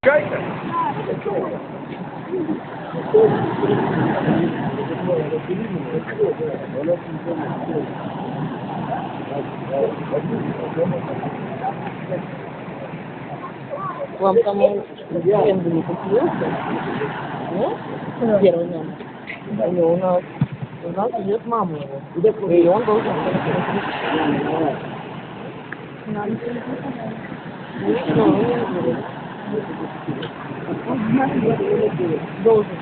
Чайка? Вам там аренду не купился? Нет? Первый номер. Не, у нас идет мама его. И он должен. Должен.